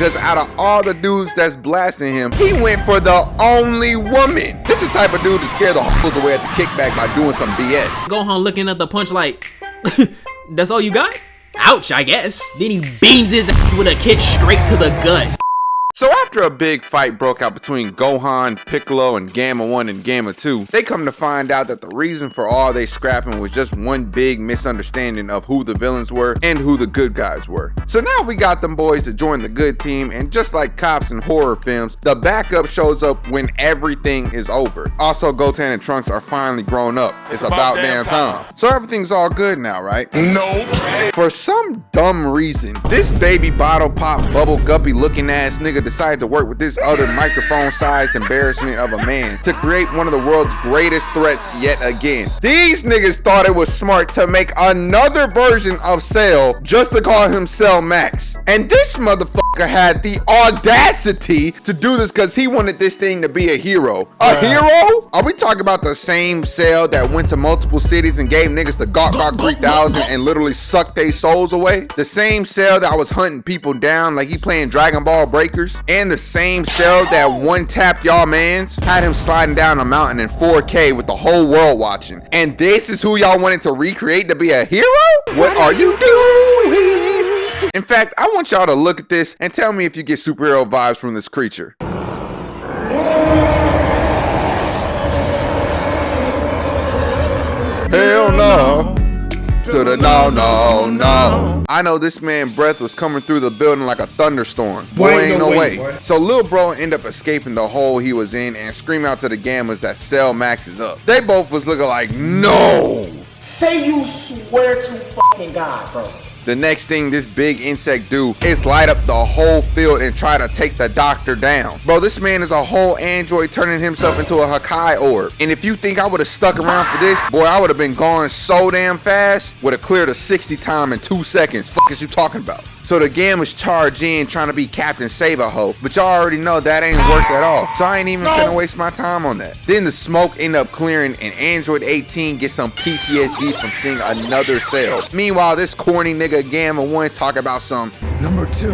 because out of all the dudes that's blasting him, he went for the only woman. This is the type of dude to scare the hoes away at the kickback by doing some BS. Gohan looking at the punch like, that's all you got? Ouch, I guess. Then he beams his ass with a kick straight to the gut. So after a big fight broke out between Gohan, Piccolo, and Gamma 1 and Gamma 2, they come to find out that the reason for all they scrapping was just one big misunderstanding of who the villains were and who the good guys were. So now we got them boys to join the good team, and just like cops in horror films, the backup shows up when everything is over. Also, Goten and Trunks are finally grown up. It's about damn time. So everything's all good now, right? Nope. For some dumb reason, this baby bottle pop bubble guppy looking ass nigga decided to work with this other microphone-sized embarrassment of a man to create one of the world's greatest threats yet again. These niggas thought it was smart to make another version of Cell just to call him Cell Max. And this motherfucker had the audacity to do this because he wanted this thing to be a hero. A hero? Are we talking about the same Cell that went to multiple cities and gave niggas the Gawk 3000 and literally sucked their souls away? The same Cell that was hunting people down like he playing Dragon Ball Breakers? And the same Cell that one-tapped y'all mans, had him sliding down a mountain in 4K with the whole world watching. And this is who y'all wanted to recreate to be a hero? What are you doing? In fact, I want y'all to look at this and tell me if you get superhero vibes from this creature. Hell no. To the no. I know this man's breath was coming through the building like a thunderstorm. Boy, ain't no way. So Lil Bro ended up escaping the hole he was in and scream out to the Gammas that Cell Max is up. They both was looking like, no. Say you swear to fucking God, bro. The next thing this big insect do is light up the whole field and try to take the doctor down. Bro, this man is a whole android turning himself into a Hakai orb. And if you think I would have stuck around for this, boy, I would have been gone so damn fast, would have cleared a 60 time in 2 seconds. Fuck is you talking about? So the Gammas charge in trying to be Captain Save-A-Ho, but y'all already know that ain't worked at all. So I ain't even gonna waste my time on that. Then the smoke end up clearing and Android 18 gets some PTSD from seeing another Cell. Meanwhile, this corny nigga Gamma 1 talk about some Number 2.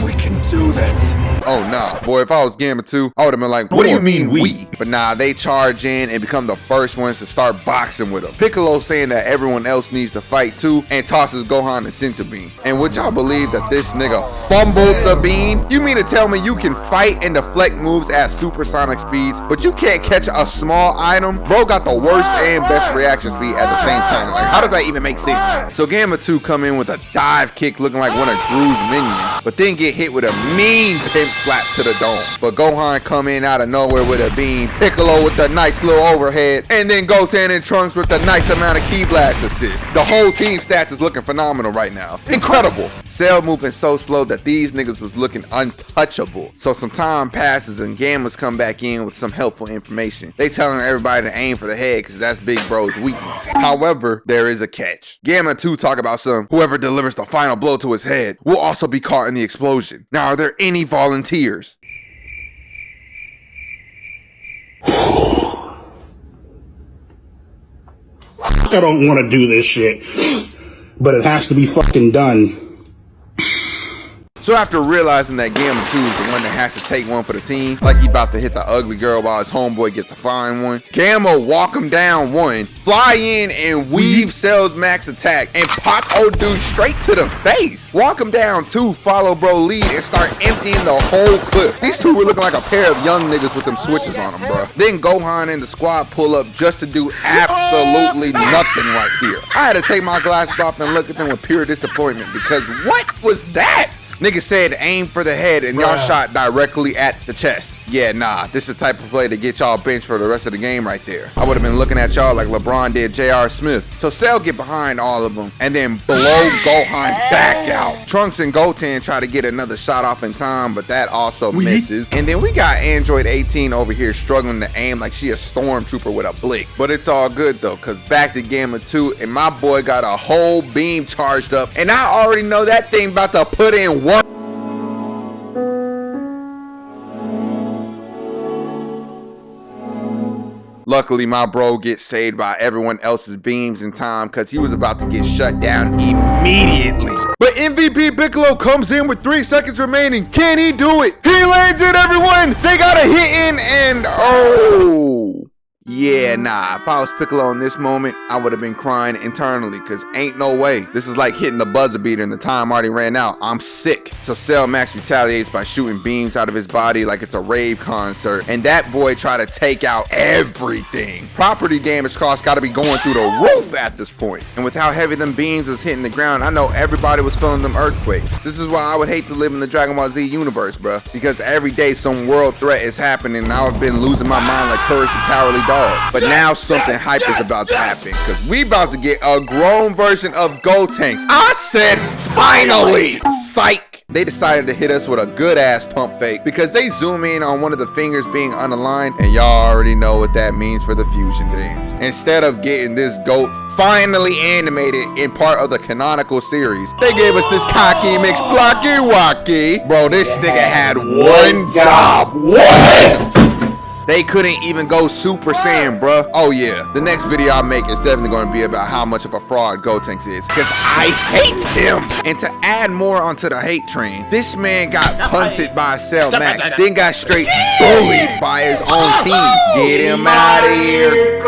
We can do this. oh nah, boy, if I was Gamma 2, I would have been like, what do you mean we? But nah, they charge in and become the first ones to start boxing with him. Piccolo saying that everyone else needs to fight too and tosses Gohan the Sensor Beam. And would y'all believe that this nigga fumbled the beam? You mean to tell me you can fight and deflect moves at supersonic speeds, but you can't catch a small item? Bro got the worst and best reaction speed at the same time. Like, how does that even make sense? So Gamma 2 come in with a dive kick looking like one of Gru's minions, but then get hit with a mean pimp slap to the dome. But Gohan come in out of nowhere with a beam, Piccolo with the nice little overhead, and then Goten and Trunks with the nice amount of key blast assist. The whole team stats is looking phenomenal right now. Incredible. Cell moving so slow that these niggas was looking untouchable. So some time passes and Gammas come back in with some helpful information. They telling everybody to aim for the head because that's Big Bro's weakness. However, there is a catch. Gamma 2 talk about whoever delivers the final blow to his head will also be caught in the explosion. Now, are there any volunteers? I don't want to do this shit, but it has to be fucking done. So after realizing that Gamma 2 is the one that has to take one for the team, like he about to hit the ugly girl while his homeboy get the fine one, Gamma walk him down one, fly in and weave Cell's max attack and pop old dude straight to the face. Walk him down two, follow bro lead and start emptying the whole clip. These two were looking like a pair of young niggas with them switches on them, bro. Then Gohan and the squad pull up just to do absolutely nothing right here. I had to take my glasses off and look at them with pure disappointment because what was that? Nigga said aim for the head and y'all shot directly at the chest. Yeah, nah, this is the type of play to get y'all benched for the rest of the game right there. I would have been looking at y'all like LeBron did J.R. Smith. So Cell get behind all of them and then blow Gohan's back out. Trunks and Goten try to get another shot off in time, but that also misses. And then we got Android 18 over here struggling to aim like she a stormtrooper with a blick. But it's all good though, cause back to Gamma 2 and my boy got a whole beam charged up and I already know that thing about to put in work. Luckily, my bro gets saved by everyone else's beams in time because he was about to get shut down immediately. But MVP Piccolo comes in with 3 seconds remaining. Can he do it? He lands it, everyone! They got a hit in and oh! Yeah, nah, if I was Piccolo in this moment, I would have been crying internally, cause ain't no way. This is like hitting the buzzer beater and the time already ran out. I'm sick. So Cell Max retaliates by shooting beams out of his body like it's a rave concert, and that boy tried to take out everything. Property damage costs gotta be going through the roof at this point. And with how heavy them beams was hitting the ground, I know everybody was feeling them earthquakes. This is why I would hate to live in the Dragon Ball Z universe, bruh, because every day some world threat is happening and I've been losing my mind like Courage the Cowardly Dog. But now something hype is about to happen, because we about to get a grown version of Gotenks. I said finally! Psych! They decided to hit us with a good ass pump fake because they zoom in on one of the fingers being unaligned, and y'all already know what that means for the fusion dance. Instead of getting this goat finally animated in part of the canonical series, they gave us this cocky mixed blocky wacky. Bro, this nigga had one job. What? They couldn't even go Super Saiyan, bruh. Oh yeah, the next video I make is definitely going to be about how much of a fraud Gotenks is, because I hate him. And to add more onto the hate train, this man got punted by Cell Max, then got straight bullied by his own team. Get him out of here.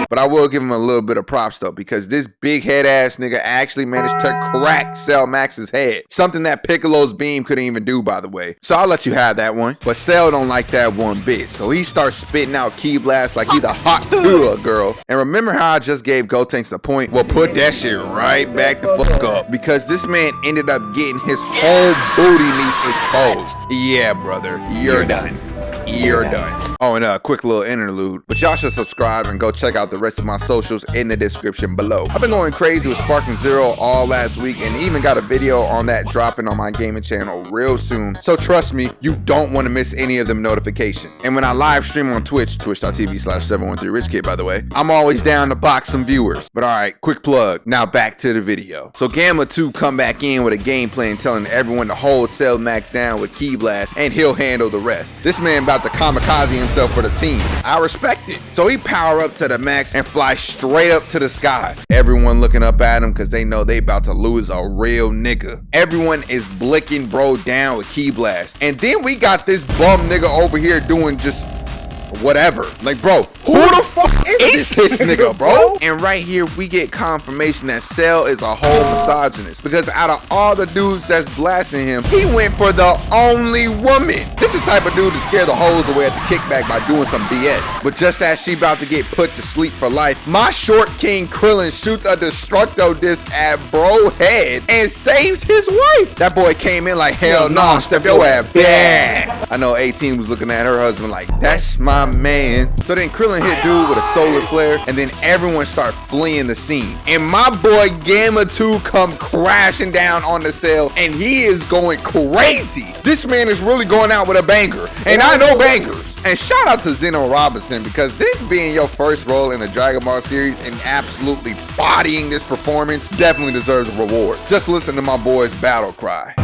But I will give him a little bit of props though, because this big head ass nigga actually managed to crack Cell Max's head. Something that Piccolo's beam couldn't even do, by the way. So I'll let you have that one. But Cell don't like that one bit, so he starts spitting out Ki Blast like he's a hot tour girl. And remember how I just gave Gotenks a point? Well, put that shit right back the fuck up, because this man ended up getting his whole booty meat exposed. Yeah, brother, you're done. You're done. Oh, and a quick little interlude, but y'all should subscribe and go check out the rest of my socials in the description below. I've been going crazy with Sparking Zero all last week, and even got a video on that dropping on my gaming channel real soon. So trust me, you don't want to miss any of them notifications. And when I live stream on Twitch, twitch.tv/713richkid, by the way, I'm always down to box some viewers. But alright, quick plug. Now back to the video. So Gamma 2 come back in with a game plan telling everyone to hold Cell Max down with Ki Blast and he'll handle the rest. This man about to kamikaze himself for the team. I respect it. So he power up to the max and fly straight up to the sky. Everyone looking up at him because they know they about to lose a real nigga. Everyone is blicking bro down with Ki Blast. And then we got this bum nigga over here doing just whatever. Like, bro, who the fuck is this nigga, bro? And right here, we get confirmation that Cell is a whole misogynist, because out of all the dudes that's blasting him, he went for the only woman. This is the type of dude to scare the hoes away at the kickback by doing some BS. But just as she about to get put to sleep for life, my short king Krillin shoots a destructo disc at bro head and saves his wife. That boy came in like, hell no, step your ass back. I know 18 was looking at her husband like, that's my man. So then Krillin hit dude with a solar flare, and then everyone start fleeing the scene. And my boy Gamma 2 come crashing down on the Cell, and he is going crazy. This man is really going out with a banger, and I know bangers. And shout out to Zeno Robinson, because this being your first role in the Dragon Ball series and absolutely bodying this performance definitely deserves a reward. Just listen to my boy's battle cry.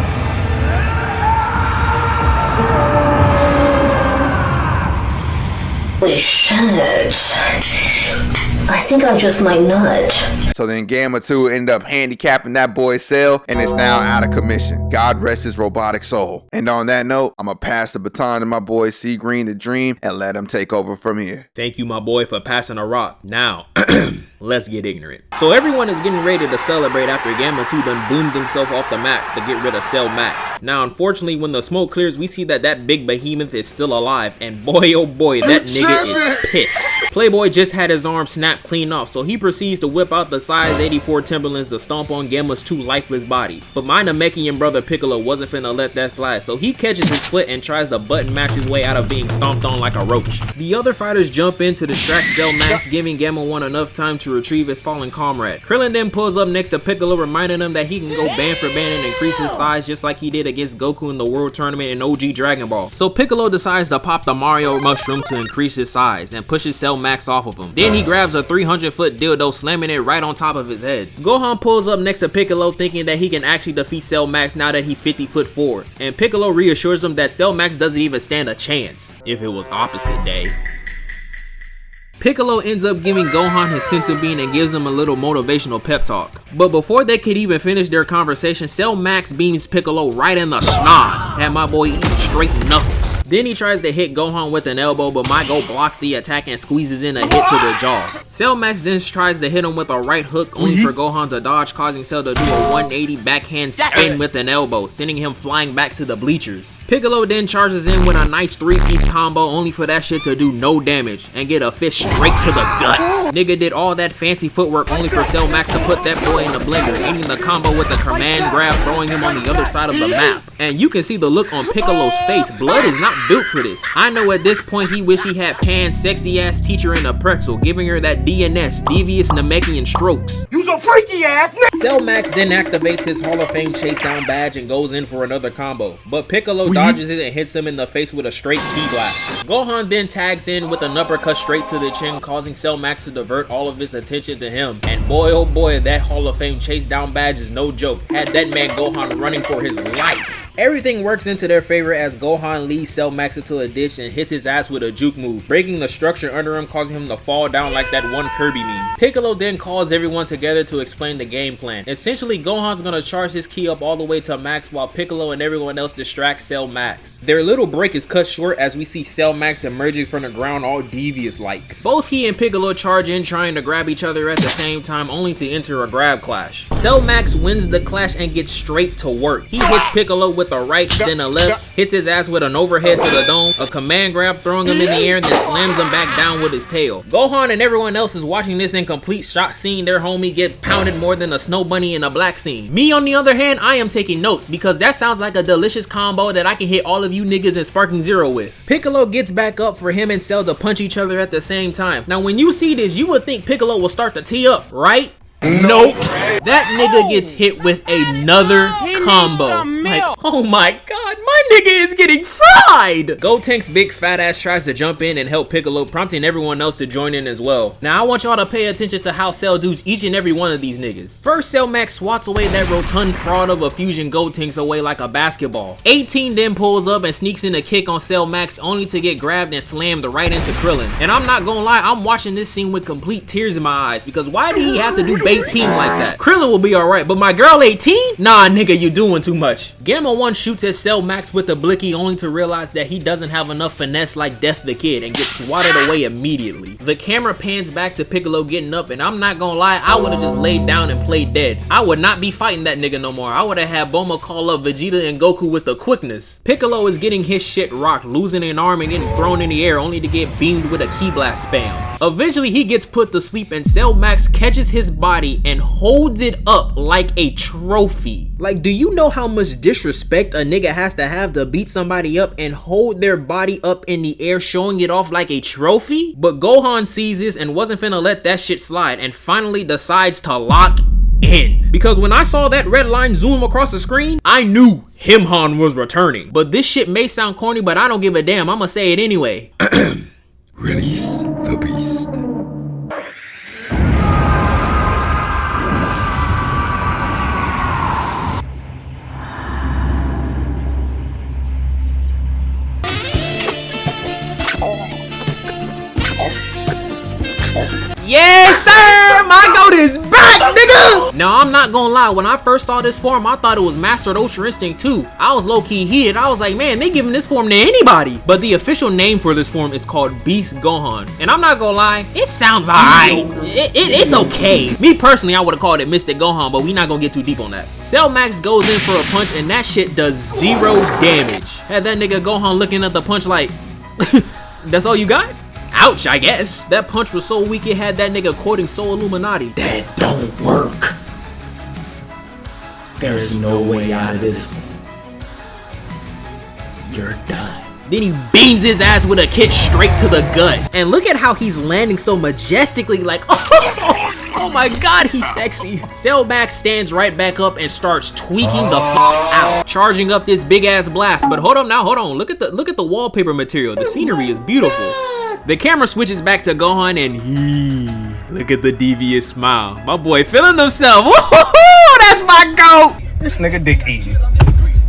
I think I just might nut. So then Gamma 2 ended up handicapping that boy's Cell, and is now out of commission. God rest his robotic soul. And on that note, I'm gonna pass the baton to my boy CGreenTheDream and let him take over from here. Thank you, my boy, for passing a rock. Now, let's get ignorant. So everyone is getting ready to celebrate after Gamma 2 done boomed himself off the map to get rid of Cell Max. Now, unfortunately, when the smoke clears, we see that big behemoth is still alive, and boy oh boy, that nigga is pissed. Playboy just had his arm snapped clean off, so he proceeds to whip out the size 84 Timberlands to stomp on Gamma's 2 lifeless body. But my Namekian brother Piccolo wasn't finna let that slide, so he catches his foot and tries to button match his way out of being stomped on like a roach. The other fighters jump in to distract Cell Max, giving Gamma 1 enough time to retrieve his fallen comrade. Krillin then pulls up next to Piccolo, reminding him that he can go band for band and increase his size just like he did against Goku in the World Tournament in OG Dragon Ball. So Piccolo decides to pop the Mario mushroom to increase his size and pushes Cell Max off of him. Then he grabs a 300-foot dildo, slamming it right on top of his head. Gohan pulls up next to Piccolo, thinking that he can actually defeat Cell Max now that he's 50'4", and Piccolo reassures him that Cell Max doesn't even stand a chance if it was opposite day. Piccolo ends up giving Gohan his senzu bean and gives him a little motivational pep talk. But before they could even finish their conversation, Cell Max beams Piccolo right in the schnoz. Had my boy eating straight knuckles. Then he tries to hit Gohan with an elbow, but my Go blocks the attack and squeezes in a hit to the jaw. Cell Max then tries to hit him with a right hook, only for Gohan to dodge, causing Cell to do a 180 backhand spin with an elbow, sending him flying back to the bleachers. Piccolo then charges in with a nice 3-piece combo, only for that shit to do no damage and get a fist straight to the guts. Nigga did all that fancy footwork only for Cell Max to put that boy in the blender, ending the combo with a command grab, throwing him on the other side of the map. And you can see the look on Piccolo's face. Blood is not built for this. I know at this point he wish he had Pan's sexy ass teacher in a pretzel, giving her that DNS, devious Namekian strokes. You some freaky ass nigga. Cell Max then activates his Hall of Fame chase down badge and goes in for another combo, but Piccolo dodges it and hits him in the face with a straight ki blast. Gohan then tags in with an uppercut straight to the chin, causing Cell Max to divert all of his attention to him. And boy oh boy, that Hall of Fame chase down badge is no joke. Had that man Gohan running for his life. Everything works into their favor as Gohan leads Cell Max into a ditch and hits his ass with a juke move, breaking the structure under him, causing him to fall down like that one Kirby meme. Piccolo then calls everyone together to explain the game plan. Essentially, Gohan's gonna charge his ki up all the way to max while Piccolo and everyone else distract Cell Max. Their little break is cut short as we see Cell Max emerging from the ground all devious like. Both he and Piccolo charge in trying to grab each other at the same time, only to enter a grab clash. Cell Max wins the clash and gets straight to work. He hits Piccolo with a right, then a left, hits his ass with an overhead to the dome, a command grab throwing him in the air, and then slams him back down with his tail. Gohan and everyone else is watching this in complete shock, seeing their homie get pounded more than a snow bunny in a black scene. Me on the other hand, I am taking notes because that sounds like a delicious combo that I can hit all of you niggas in Sparking Zero with. Piccolo gets back up for him and Cell to punch each other at the same time. Now when you see this, you would think Piccolo will start to tee up, right? Nope. That nigga gets hit with another combo. Like, oh my god, my nigga is getting fried. Gotenks' big fat ass tries to jump in and help Piccolo, prompting everyone else to join in as well. Now I want y'all to pay attention to how Cell dudes each and every one of these niggas. First, Cell Max swats away that rotund fraud of a fusion Gotenks away like a basketball. 18 then pulls up and sneaks in a kick on Cell Max, only to get grabbed and slammed right into Krillin. And I'm not gonna lie, I'm watching this scene with complete tears in my eyes because why did he have to do 18 like that? Krillin will be alright, but my girl 18? Nah nigga, you doing too much. Gamma 1 shoots at Cell Max with a blicky, only to realize that he doesn't have enough finesse like Death the Kid and gets swatted away immediately. The camera pans back to Piccolo getting up, and I'm not gonna lie, I would have just laid down and played dead. I would not be fighting that nigga no more. I would have had Bulma call up Vegeta and Goku with the quickness. Piccolo is getting his shit rocked, losing an arm and getting thrown in the air, only to get beamed with a ki blast spam. Eventually he gets put to sleep and Cell Max catches his body and holds it up like a trophy. Like, do you know how much disrespect a nigga has to have to beat somebody up and hold their body up in the air, showing it off like a trophy? But Gohan sees this and wasn't finna let that shit slide and finally decides to lock in. Because when I saw that red line zoom across the screen, I knew Himhan was returning. But this shit may sound corny, but I don't give a damn. I'ma say it anyway. Release the beast. Yes, sir! My goat is back, nigga! Now, I'm not gonna lie. When I first saw this form, I thought it was Mastered Ultra Instinct 2. I was low-key heated. I was like, man, they giving this form to anybody. But the official name for this form is called Beast Gohan. And I'm not gonna lie, it sounds alright. It's okay. Me personally, I would have called it Mystic Gohan, but we not gonna get too deep on that. Cell Max goes in for a punch, and that shit does 0 damage. Had that nigga Gohan looking at the punch like, that's all you got? Ouch, I guess. That punch was so weak it had that nigga quoting Soul Illuminati. That don't work. There's no way out of this one. You're done. Then he beams his ass with a kick straight to the gut. And look at how he's landing so majestically, like, oh my god, he's sexy. Cell Max stands right back up and starts tweaking the out, charging up this big ass blast. But hold on now, hold on. Look at the wallpaper material. The scenery is beautiful. The camera switches back to Gohan and look at the devious smile. My boy feeling himself. Woohoo! That's my goat. This nigga dick eating.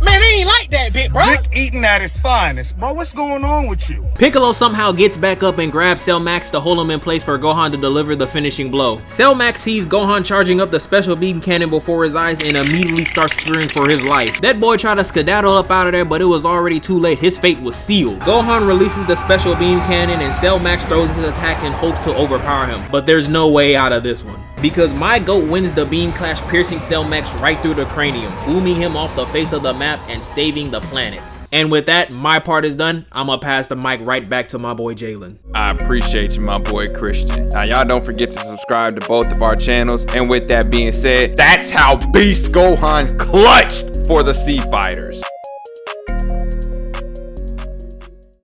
Man, it ain't like that, bit, bro. Dick eating at its finest. Bro, what's going on with you? Piccolo somehow gets back up and grabs Cell Max to hold him in place for Gohan to deliver the finishing blow. Cell Max sees Gohan charging up the special beam cannon before his eyes and immediately starts fearing for his life. That boy tried to skedaddle up out of there, but it was already too late. His fate was sealed. Gohan releases the special beam cannon and Cell Max throws his attack in hopes to overpower him, but there's no way out of this one, because my goat wins the beam clash, piercing Cell Max right through the cranium, booming him off the face of the map and saving the planet. And with that, my part is done. I'ma pass the mic right back to my boy Jalen. I appreciate you, my boy Christian. Now, y'all don't forget to subscribe to both of our channels. And with that being said, that's how Beast Gohan clutched for the Sea Fighters.